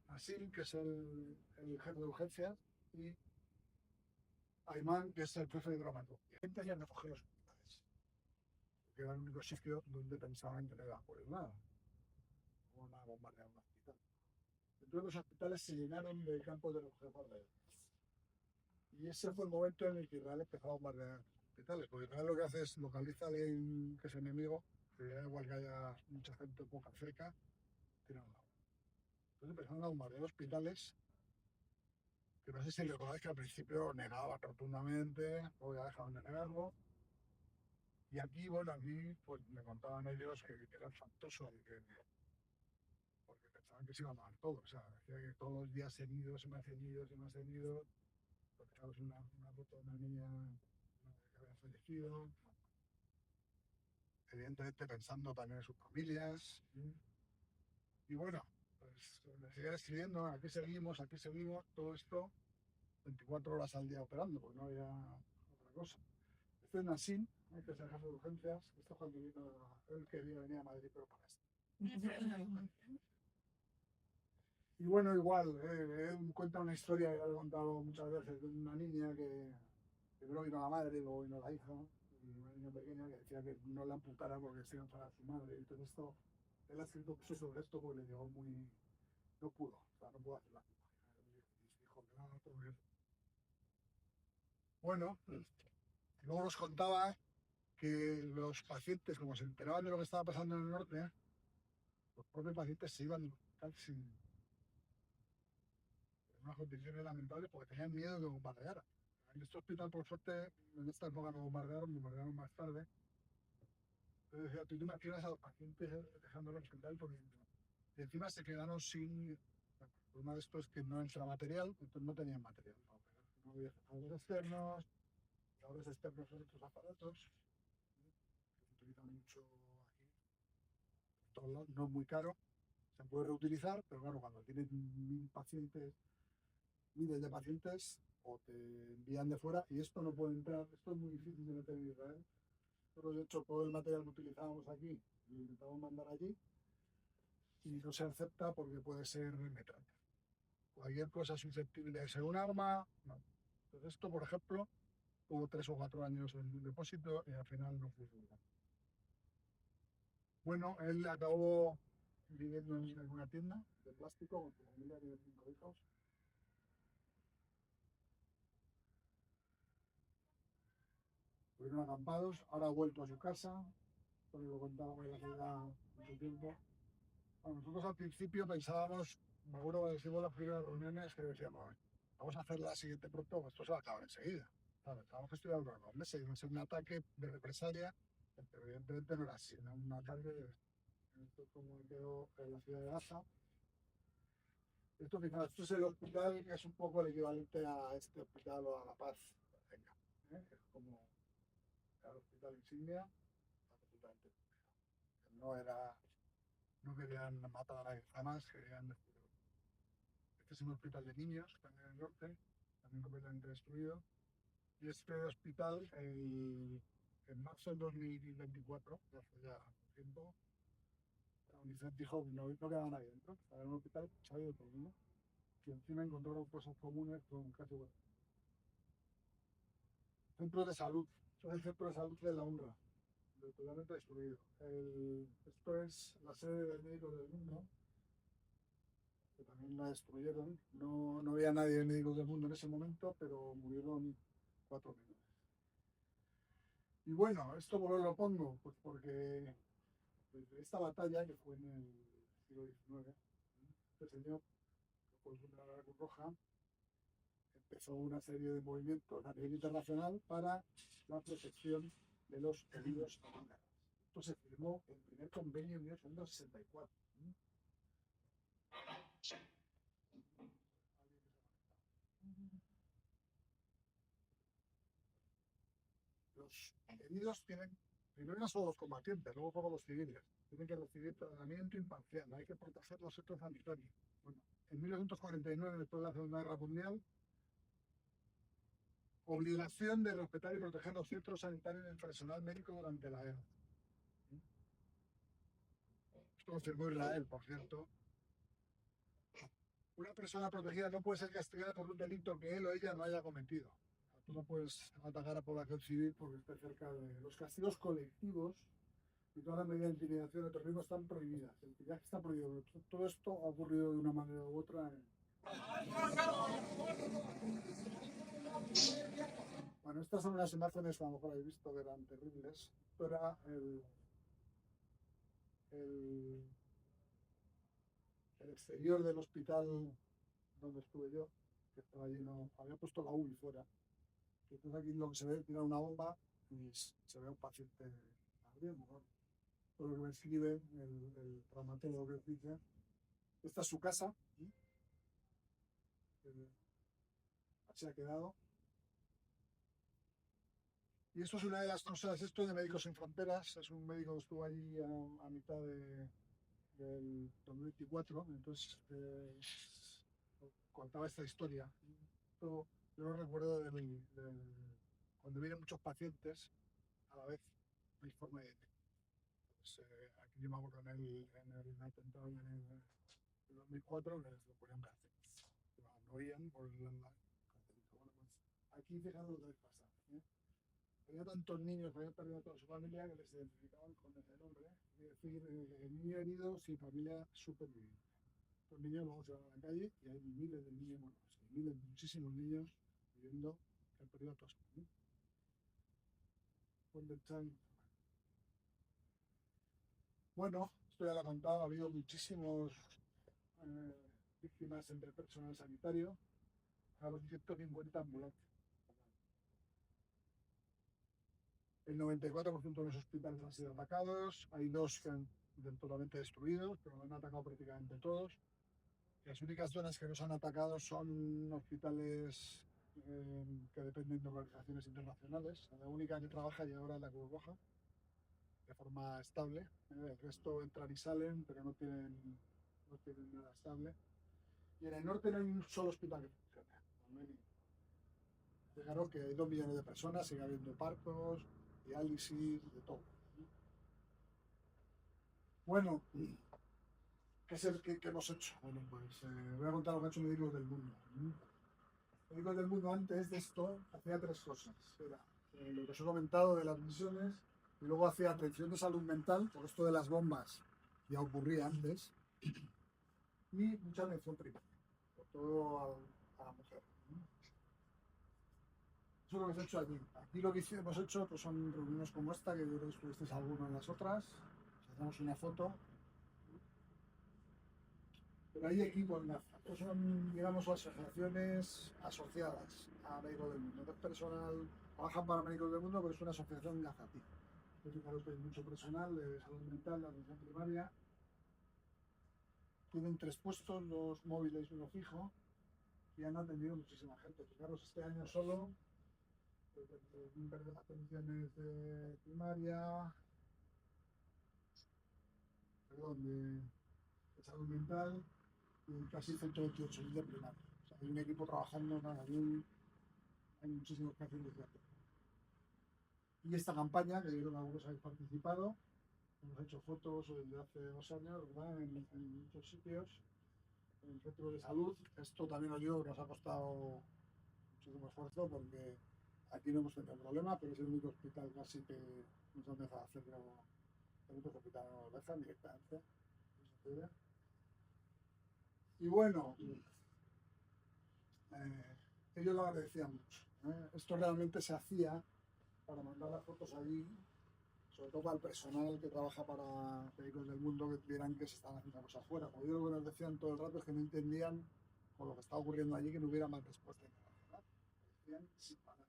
Speaker 1: Asil, que es el jefe de urgencias, y Ayman, que es el jefe de dramaturgia. Gente allá recogió los hospitales, que era el único sitio donde pensaban que no iba a ocurrir nada. Como una bombardear un hospital. Entonces los hospitales se llenaron de campos de refugiados. Y ese fue el momento en el que Israel empezó a bombardear hospitales, porque Israel lo que hace es localiza a alguien que es enemigo, que da igual que haya mucha gente poca cerca, tira un lado. Entonces empezaron a bombardear hospitales, que no sé si recordáis que al principio negaba rotundamente, luego ya dejaron de negarlo. Y aquí, bueno, aquí pues me contaban ellos que era espantoso, porque pensaban que se iba a matar todo. O sea, decía que todos los días heridos, y más heridos, y más heridos. Porque claro, es una foto de una niña que había fallecido. Evidentemente pensando también en sus familias. Y bueno, pues me seguían escribiendo, aquí seguimos, todo esto 24 horas al día operando, porque no había otra cosa. Este es Nassim, que es el jefe de urgencias. Esto cuando vino, él quería venir a Madrid, pero para esto. Y bueno, igual, él cuenta una historia que he contado muchas veces de una niña que primero vino la madre, luego vino la hija, y una niña pequeña que decía que no la amputara porque se iba a enfadar a su madre. Entonces esto, él ha escrito mucho sobre esto porque le llegó muy... no pudo, o sea, no pudo hacer la culpa. Dijo que no, todo bien. Bueno, luego nos contaba que los pacientes, como se enteraban de lo que estaba pasando en el norte, los propios pacientes se iban casi en unas condiciones lamentables porque tenían miedo de que bombardeara. En este hospital, por suerte, en esta época no bombardearon más tarde. Entonces decía, tú te imaginas a los pacientes dejando el hospital porque y encima se quedaron sin... Una de esto es que no entra material, entonces no tenían material. No había generadores externos, generadores externos son otros aparatos que se utilizan mucho aquí, en todos lados, no es muy caro, se puede reutilizar, pero claro, cuando tienes 1000 pacientes, miles de pacientes, o te envían de fuera, y esto no puede entrar, esto es muy difícil de meter en Israel. Nosotros, de hecho, todo el material que utilizábamos aquí lo intentamos mandar allí y no se acepta porque puede ser metralla. Cualquier cosa susceptible de ser un arma, no. Entonces esto, por ejemplo, tuvo 3 o 4 años en un depósito y al final no funcionó. Bueno, él acabó viviendo en una tienda de plástico con su familia, tiene 5 hijos. Fueron acampados, ahora ha vuelto a su casa, porque lo contábamos en la ciudad mucho tiempo. Bueno, nosotros al principio pensábamos, me acuerdo que decimos las primeras reuniones que decíamos, vamos a hacer la siguiente pronto, esto se va a acabar enseguida. Claro, estábamos estudiando los meses, iba a ser un ataque de represalia, pero evidentemente no era así, era un ataque, esto como quedó en la ciudad de Gaza. Esto, fijaos, esto es el hospital que es un poco el equivalente a este hospital o a La Paz. Venga, es como el hospital insignia, absolutamente. No era, no querían matar a nadie, jamás querían destruirlo. Este es un hospital de niños, también en el norte, también completamente destruido. Y este hospital, en marzo del 2024, hace ya un tiempo, la UNICEF dijo que no quedaba nadie dentro, que era un hospital sabido por el mundo, y encima encontraron cosas comunes con casi bueno. Centro de salud, esto es el centro de salud de la UNRWA, totalmente destruido. Esto es la sede del médico del mundo, que también la destruyeron. No había nadie de médicos del mundo en ese momento, pero murieron 4 menores. Y bueno, ¿esto por qué lo pongo? Pues porque desde esta batalla, que fue en el siglo XIX, este señor, que fue la Cruz Roja, empezó una serie de movimientos a nivel internacional para la protección de los heridos a mano. Esto se firmó el primer convenio en 1964. Los heridos tienen, primero no solo los combatientes, luego todos los civiles, tienen que recibir tratamiento imparcial, hay que proteger los centros sanitarios. Bueno, en 1949, después de la Segunda Guerra Mundial, obligación de respetar y proteger los centros sanitarios del personal médico durante la guerra. Esto lo firmó Israel, por cierto. Una persona protegida no puede ser castigada por un delito que él o ella no haya cometido. Tú no puedes atacar a población civil porque esté cerca de los castigos colectivos y todas las medidas de intimidación o terrorismo están prohibidas. El pillaje está prohibido. Todo esto ha ocurrido de una manera u otra. Bueno, estas son unas imágenes que a lo mejor habéis visto que eran terribles. Esto era el exterior del hospital donde estuve yo, que estaba lleno, había puesto la UBI fuera. Entonces aquí lo que se ve es tirar una bomba y se ve a un paciente abriendo, ¿no? Todo lo que me escribe el traumatólogo que dice. Esta es su casa. Así ha quedado. Y esto es una de las cosas, esto de Médicos Sin Fronteras, es un médico que estuvo allí a mitad del 2024, entonces contaba esta historia. Esto, yo lo recuerdo cuando vienen muchos pacientes a la vez, no hay forma de... Pues, aquí yo me acuerdo en el atentado en el 2004, les lo ponían cárcel. No oían por bueno, pues, aquí fijaros lo que les pasa. Había tantos niños que habían perdido a toda su familia que les identificaban con ese nombre. Es decir, el niño herido sin familia superviviente. Los niños luego se van a la calle y hay miles de niños, bueno, miles, muchísimos niños viviendo que han perdido a toda su familia. Bueno, esto ya lo he contado, ha habido muchísimos víctimas entre el personal sanitario, a los 150 ambulancias. El 94% de los hospitales han sido atacados, hay 2 que han totalmente destruidos, pero han atacado prácticamente todos. Las únicas zonas que no se han atacado son hospitales que dependen de organizaciones internacionales. La única que trabaja y ahora es la Cruz Roja, de forma estable. El resto entran y salen, pero no tienen nada estable. Y en el norte no hay un solo hospital que funcione. No hay ninguno. Fijaros que hay 2 millones de personas, sigue habiendo partos, diálisis, de todo. Bueno, ¿qué hemos hecho? Bueno, pues voy a contar lo que ha hecho Médicos del Mundo. Médicos del Mundo antes de esto hacía 3 cosas. Era lo que os he comentado de las misiones, y luego hacía atención de salud mental, por esto de las bombas ya ocurría antes, y mucha atención primaria, por todo a la mujer. Eso es lo que hemos hecho allí. Aquí lo que hemos hecho pues son reuniones como esta, que yo creo que estuvisteis alguno en las otras. Hacemos una foto. Pero hay equipos en Gaza. Estos son, digamos, asociaciones asociadas a Médicos del Mundo. No es personal, trabajan para Médicos del Mundo, pero es una asociación gazatí. Entonces, fijaros que hay mucho personal de salud mental, de atención primaria. tienen 3 puestos, 2 móviles y uno fijo, y han atendido muchísima gente. Fijaros, este año solo, de las pensiones de primaria, perdón, de salud mental, y casi 128.000 de primaria. O sea, hay un equipo trabajando, hay muchísimos perfiles de atención. Y esta campaña, que yo creo que algunos habéis participado, hemos hecho fotos desde hace 2 años, ¿verdad? En muchos sitios, en el centro de salud. Esto también os digo que nos ha costado muchísimo esfuerzo porque aquí no hemos tenido problema, pero es el único hospital casi que nos han dejado hacerlo. En otros hospitales no nos dejan directamente. Y bueno, ellos lo agradecían mucho. Esto realmente se hacía para mandar las fotos allí, sobre todo para el personal que trabaja para Médicos del Mundo, que vieran que se estaban haciendo cosas afuera. Como yo lo que nos decían todo el rato es que no entendían con lo que estaba ocurriendo allí que no hubiera más respuesta internacional. Decían sin parar.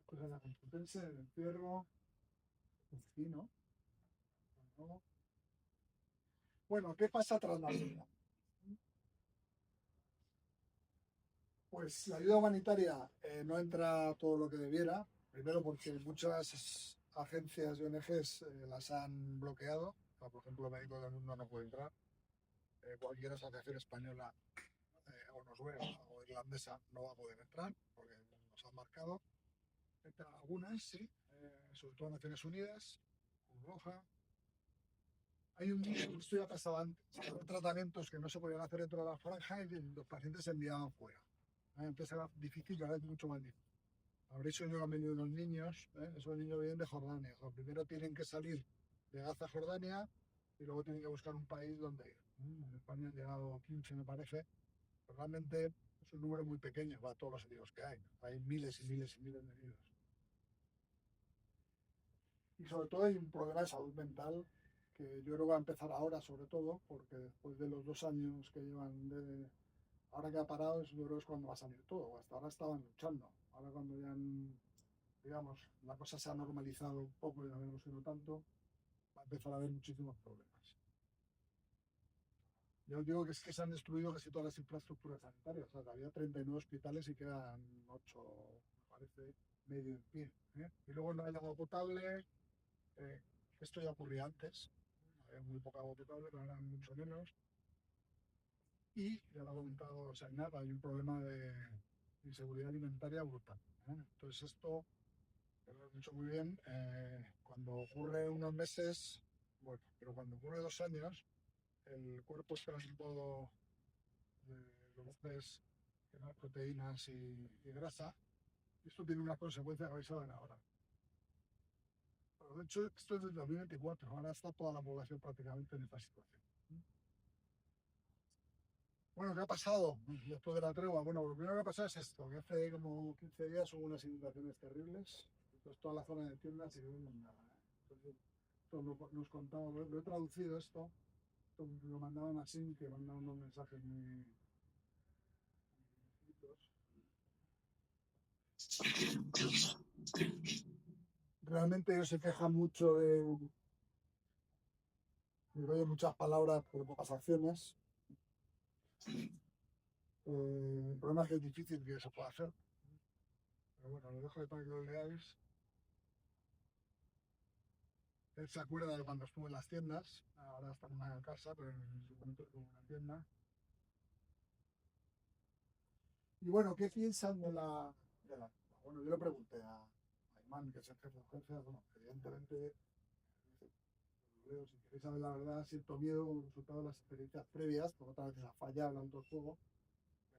Speaker 1: Cosas de la Complutense, el encierro, el fino. Bueno, ¿qué pasa tras la vida? Pues la ayuda humanitaria no entra todo lo que debiera, primero porque muchas agencias y ONGs las han bloqueado. Por ejemplo, Médicos del Mundo no puede entrar. Cualquier asociación española o noruega o irlandesa no va a poder entrar porque nos han marcado. Entran algunas, sí, sobre todo Naciones Unidas, Cruz Roja. Hay un día, esto ya pasaba antes, había tratamientos que no se podían hacer dentro de la franja y los pacientes se enviaban fuera. Antes era difícil y ahora es mucho más difícil. Habréis oído que han venido unos niños, esos niños vienen de Jordania. O primero tienen que salir de Gaza a Jordania y luego tienen que buscar un país donde ir. En España han llegado 15, me parece. Pero realmente es un número muy pequeño para todos los heridos que hay. Hay miles y miles y miles de heridos. Y sobre todo hay un problema de salud mental que yo creo que va a empezar ahora, sobre todo, porque después de los 2 años que llevan ahora que ha parado, yo creo que es cuando va a salir todo. Hasta ahora estaban luchando. Ahora cuando ya digamos, la cosa se ha normalizado un poco y no hemos sido tanto, va a empezar a haber muchísimos problemas. Yo os digo que es que se han destruido casi todas las infraestructuras sanitarias. O sea, había 39 hospitales y quedan 8, me parece, medio en pie. Y luego no hay agua potable. Esto ya ocurría antes. Había muy poca agua potable, pero ahora mucho menos. Y, ya lo ha comentado Sainat, hay un problema de inseguridad alimentaria brutal. Entonces esto, lo he dicho muy bien, cuando ocurre unos meses, bueno, pero cuando ocurre 2 años, el cuerpo está en modo de luces, proteínas y grasa, y esto tiene una consecuencia que vais a ver ahora. Pero de hecho, esto es desde 2024, ahora está toda la población prácticamente en esta situación. Bueno, ¿qué ha pasado después de la tregua? Bueno, lo primero que ha pasado es esto, que hace como 15 días hubo unas inundaciones terribles, entonces toda la zona de tiendas se quedó inundada. Entonces, esto nos contaba, lo he traducido esto lo mandaban así, que mandaban unos mensajes muy realmente ellos se quejan mucho de muchas palabras por pocas acciones. El problema es que es difícil que eso pueda hacer. Pero bueno, lo dejo para que lo leáis. Él se acuerda de cuando estuvo en las tiendas, ahora está en una casa, pero en su momento estuvo en una tienda. Y bueno, ¿qué piensan de la... Bueno, yo le pregunté a Imán, que es el jefe de urgencias, bueno, evidentemente, si queréis saber la verdad, siento miedo como resultado de las experiencias previas, por otra vez la falla hablando del fuego,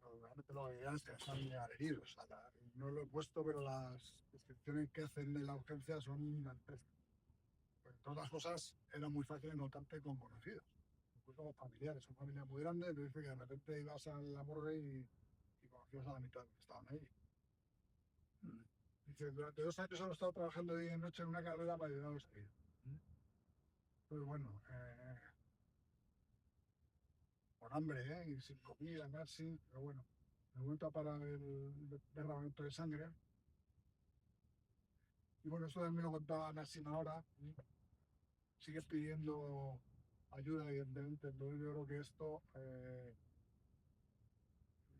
Speaker 1: pero realmente lo que dirán es que se han llegar heridos. O sea, no lo he puesto, pero las descripciones que hacen de la urgencia son dantescas. Pues todas las cosas eran muy fáciles encontrarte con conocidos, incluso con familiares. Son familias muy grandes, pero dice que de repente ibas a la morgue y conocías a la mitad de los que estaban ahí. Dice, durante 2 años he estado trabajando día y noche en una carrera para ayudar a los heridos. Pues bueno, con hambre, y sin comida, casi, pero bueno, me he vuelto a parar el derramamiento de sangre. Y bueno, eso también me lo contaba Nassim ahora. sigues pidiendo ayuda, evidentemente. Entonces yo creo que esto,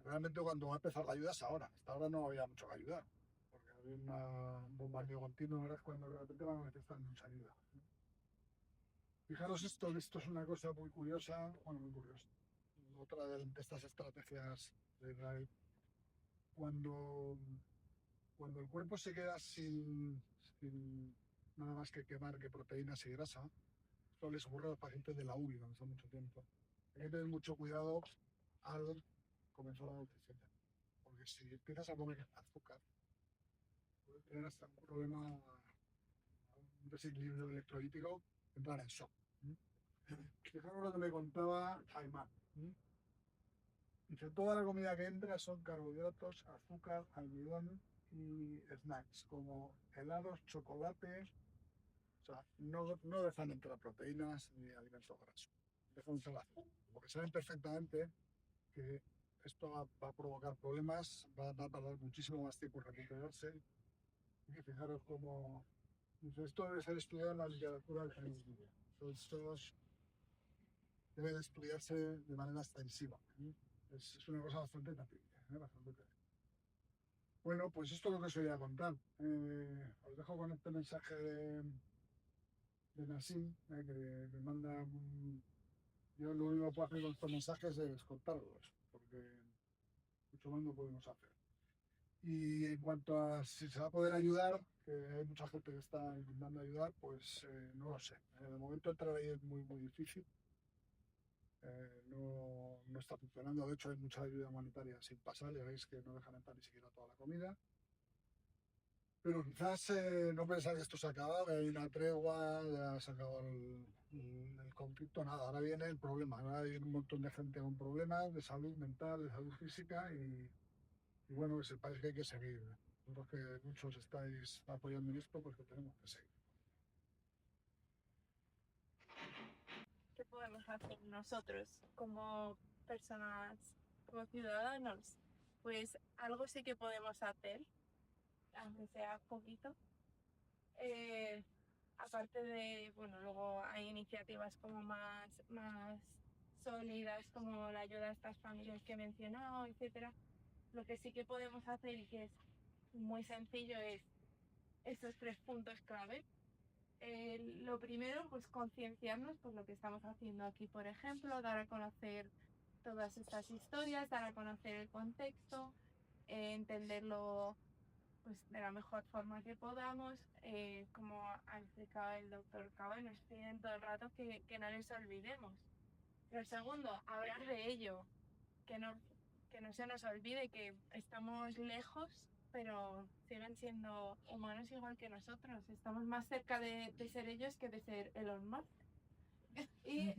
Speaker 1: realmente cuando va a empezar la ayuda es ahora. Hasta ahora no había mucho que ayudar, porque había un bombardeo continuo, ahora es cuando de repente van a necesitar mucha ayuda. Fijaros esto es una cosa muy curiosa, bueno, muy curiosa. Otra de estas estrategias de Israel. Cuando el cuerpo se queda sin nada más que quemar que proteínas y grasa, esto les ocurre a los pacientes de la UBI cuando están mucho tiempo. Hay que tener mucho cuidado al comenzar la nutrición, porque si empiezas a comer azúcar, puedes tener hasta un problema, un desequilibrio electrolítico, entrar en shock. Fijaros lo que me contaba Aymar. Dice, toda la comida que entra son carbohidratos, azúcar, almidón y snacks, como helados, chocolate. O sea, no dejan entrar proteínas ni alimentos grasos. Dejan entrar azúcar, porque saben perfectamente que esto va a provocar problemas, va a tardar muchísimo más tiempo en recuperarse. Y fijaros cómo... Dice, esto debe ser estudiado en la literatura del feminismo. Esto debe de estudiarse de manera extensiva. Es una cosa bastante terrible, bastante terrible. Bueno, pues esto es lo que os voy a contar. Os dejo con este mensaje de Nassim, que me manda... Yo lo único que puedo hacer con estos mensajes es contarlos, porque mucho más no podemos hacer. Y en cuanto a si se va a poder ayudar, que hay mucha gente que está intentando ayudar, pues no lo sé. De momento entrar ahí es muy, muy difícil. No está funcionando. De hecho, hay mucha ayuda humanitaria sin pasar. Ya veis que no dejan entrar ni siquiera toda la comida. Pero quizás no pensar que esto se ha acabado, que hay una tregua, ya se ha acabado el conflicto, nada. Ahora viene el problema. Ahora hay un montón de gente con problemas de salud mental, de salud física y bueno, que sepáis que hay que seguir. Los que muchos estáis apoyando en esto, pues que tenemos que seguir.
Speaker 2: ¿Qué podemos hacer nosotros como personas, como ciudadanos? Pues algo sí que podemos hacer, aunque sea poquito. Aparte de, bueno, luego hay iniciativas como más sólidas, como la ayuda a estas familias que he mencionado, etcétera. Lo que sí que podemos hacer y que es muy sencillo es estos 3 puntos clave. Lo primero, pues concienciarnos por lo que estamos haciendo aquí, por ejemplo, dar a conocer todas estas historias, dar a conocer el contexto, entenderlo pues, de la mejor forma que podamos. Como ha explicado el doctor Cabo, nos piden todo el rato que no les olvidemos. Pero el segundo, hablar de ello, que no se nos olvide que estamos lejos, pero siguen siendo humanos igual que nosotros. Estamos más cerca de ser ellos que de ser Elon Musk. Y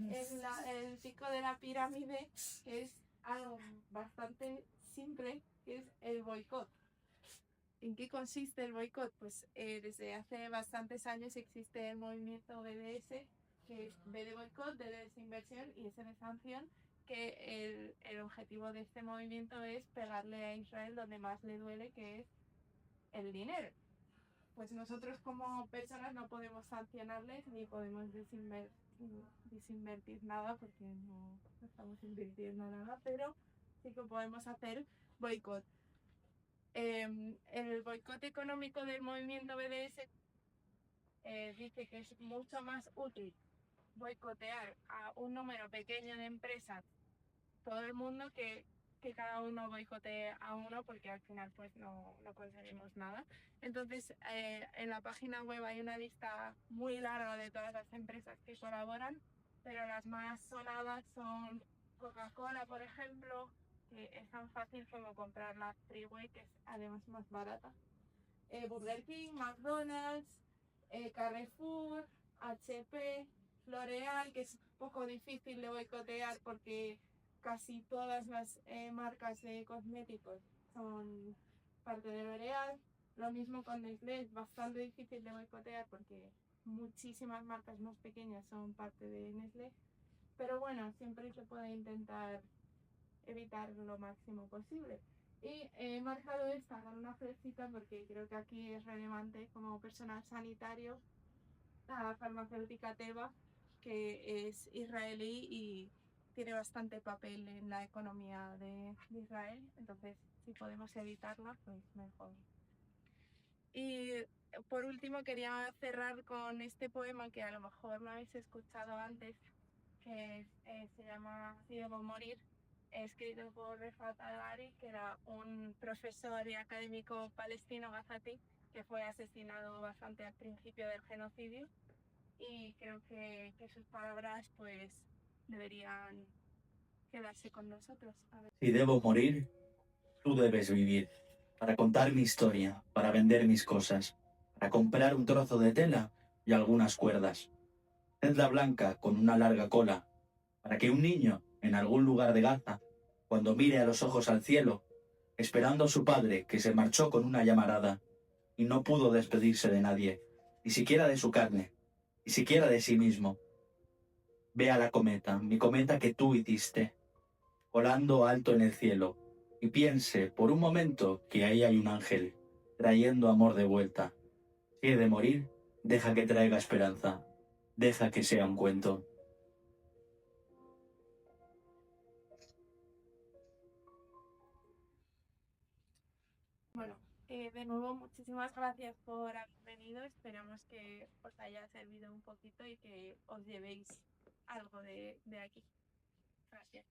Speaker 2: el pico de la pirámide es algo bastante simple, que es el boicot. ¿En qué consiste el boicot? Pues desde hace bastantes años existe el movimiento BDS, que es B de boicot, D de desinversión y S de sanción, que el objetivo de este movimiento es pegarle a Israel donde más le duele, que es el dinero. Pues nosotros como personas no podemos sancionarles ni podemos desinvertir nada porque no estamos invirtiendo nada, pero sí que podemos hacer boicot. El boicot económico del movimiento BDS dice que es mucho más útil boicotear a un número pequeño de empresas todo el mundo que cada uno boicotee a uno, porque al final pues no conseguimos nada. Entonces en la página web hay una lista muy larga de todas las empresas que colaboran, pero las más sonadas son Coca-Cola, por ejemplo, que es tan fácil como comprar la Freeway, que es además más barata. Burger King, McDonald's, Carrefour, HP, L'Oreal, que es un poco difícil de boicotear porque casi todas las marcas de cosméticos son parte de L'Oreal. Lo mismo con Nestlé, es bastante difícil de boicotear porque muchísimas marcas más pequeñas son parte de Nestlé. Pero bueno, siempre se puede intentar evitar lo máximo posible. Y he marcado esta con una flechita porque creo que aquí es relevante como personal sanitario la farmacéutica Teva, que es israelí y tiene bastante papel en la economía de Israel. Entonces, si podemos evitarla, pues mejor. Y por último, quería cerrar con este poema que a lo mejor me habéis escuchado antes, que se llama Si debo morir, escrito por Refat Al-Bari, que era un profesor y académico palestino gazatí que fue asesinado bastante al principio del genocidio, y creo que sus palabras pues deberían quedarse con nosotros. A ver.
Speaker 6: Si debo morir, tú debes vivir, para contar mi historia, para vender mis cosas, para comprar un trozo de tela y algunas cuerdas. Celda blanca con una larga cola, para que un niño, en algún lugar de Gaza, cuando mire a los ojos al cielo, esperando a su padre que se marchó con una llamarada y no pudo despedirse de nadie, ni siquiera de su carne, ni siquiera de sí mismo, vea la cometa, mi cometa que tú hiciste, volando alto en el cielo, y piense por un momento que ahí hay un ángel, trayendo amor de vuelta. Si he de morir, deja que traiga esperanza, deja que sea un cuento.
Speaker 2: Bueno, de nuevo muchísimas gracias por haber venido. Esperamos que os haya servido un poquito y que os llevéis algo de aquí. Gracias.